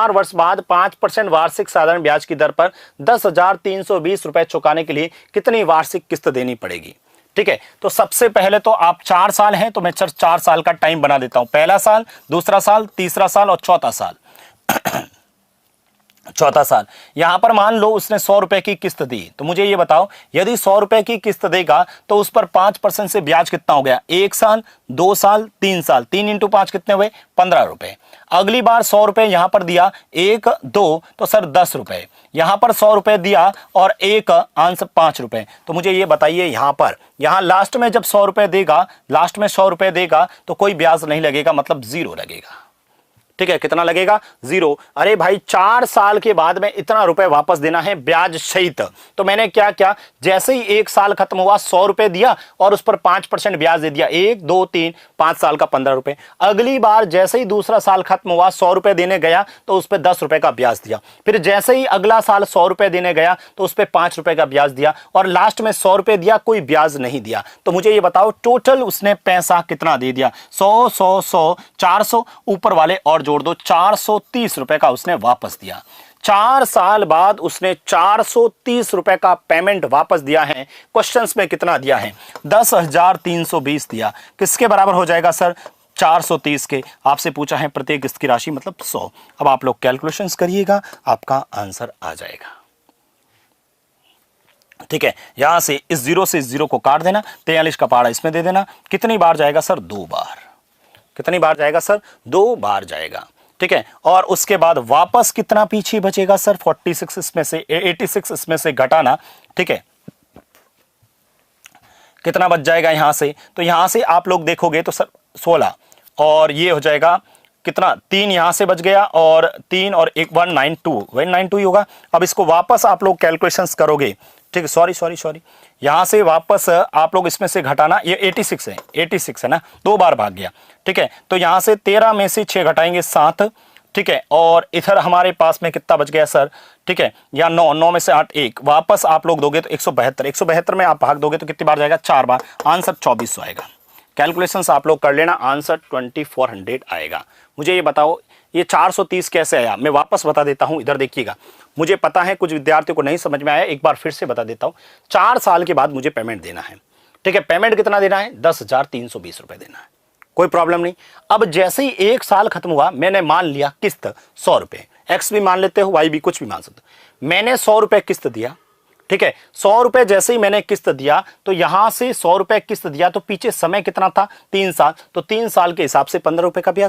4 वर्ष बाद 5% वार्षिक साधारण ब्याज की दर पर 10,320 रुपए चुकाने के लिए कितनी वार्षिक किस्त देनी पड़ेगी। ठीक है, तो सबसे पहले तो आप 4 साल हैं तो मैं 4 साल का टाइम बना देता हूं। पहला साल, दूसरा साल, तीसरा साल और चौथा साल। चौथा साल, यहां पर मान लो उसने 100 रुपए की किस्त दी, तो मुझे ये बताओ यदि 100 रुपए की किस्त देगा तो उस पर 5% से ब्याज कितना हो गया। 1 साल, 2 साल, 3 साल, 3 × 5 कितने हुए, 15 रुपए। अगली बार 100 रुपए यहां पर दिया, 1, 2 तो सर 10 रुपए, यहां पर 100 रुपए दिया और 1 अंश 5 रुपए। तो मुझे ये बताइए यहां लास्ट में जब 100 रुपए देगा, लास्ट में 100 रुपए देगा तो कोई ब्याज नहीं लगेगा, मतलब 0 लगेगा। ठीक है, कितना लगेगा, 0। अरे भाई 4 साल के बाद में इतना रुपए वापस देना है ब्याज सहित, तो मैंने क्या किया, जैसे ही 1 साल खत्म हुआ 100 रुपए दिया और उस पर 5% ब्याज दे दिया, 1, 2, 3, 5 साल का 15 रुपए। अगली बार जैसे ही दूसरा साल खत्म हुआ 100 रुपए देने गया तो उस पर 10 रुपए का ब्याज दिया, फिर जैसे ही अगला साल 100 रुपए देने गया तो उस पर 5 रुपए का ब्याज दिया और लास्ट में 100 रुपए दिया, कोई ब्याज नहीं दिया। तो मुझे ये बताओ टोटल उसने पैसा कितना दे दिया, 100, 100, 100, 400, ऊपर वाले और जोड़ दो, 430 रुपए का उसने वापस दिया। 4 साल बाद उसने 430 रुपए का पेमेंट वापस दिया है। क्वेश्चंस में कितना दिया है, 10,320 दिया। किसके बराबर हो जाएगा सर, 430 के। आपसे पूछा है प्रत्येक किस्त की राशि मतलब 100। अब आप लोग कैलकुलेशंस करिएगा, आपका आंसर आ जाएगा। ठीक है, यहां से इस 0 से इस 0 को काट देना, 43 का पहाड़ा इसमें दे देना। कितनी बार जाएगा सर, 2 बार। कितनी बार जाएगा सर, 2 बार जाएगा। ठीक है, और उसके बाद वापस कितना पीछे बचेगा सर, 46 इसमें से 86 इसमें से घटाना। ठीक है, कितना बच जाएगा यहां से, तो यहां से आप लोग देखोगे तो सर 16 और ये हो जाएगा कितना, 3 यहां से बच गया और 3 और 1 192 ही होगा। अब इसको वापस आप लोग कैलकुलेशंस करोगे। ठीक है, सॉरी यहां से वापस आप लोग इसमें से घटाना, ये 86 है, 86 है ना, 2 बार भाग गया। ठीक है, तो यहां से 13 में से 6 घटाएंगे 7। ठीक है, और इधर हमारे पास में कितना बच गया सर, ठीक है, या 9 में से 8 1, वापस आप लोग दोगे तो 172 में आप भाग दोगे तो कितनी बार जाएगा, 4 बार। आंसर 2400 आएगा। कैलकुलेशंस आप लोग कर लेना, आंसर 2400 आएगा। मुझे ये बताओ ये 430 कैसे आया, मैं वापस बता देता हूं, इधर देखिएगा। मुझे पता है कुछ विद्यार्थियों को नहीं समझ में आया, एक बार फिर से बता देता हूं। 4 साल के बाद मुझे पेमेंट देना है। ठीक है, पेमेंट कितना देना है, 10,320 रुपए देना है, कोई प्रॉब्लम नहीं। अब जैसे ही 1 साल खत्म हुआ, मैंने मान लिया किस्त 100 रुपए, एक्स भी मान लेते हो, वाई भी, कुछ भी मान सकते हो। मैंने 100 रुपए किस्त दिया। ठीक है, 100 रुपए जैसे ही मैंने किस्त दिया तो यहां से 100 रुपए किस्त दिया तो पीछे समय कितना था, 3 साल, तो 3 साल के हिसाब से 15 रुपए का ब्याज।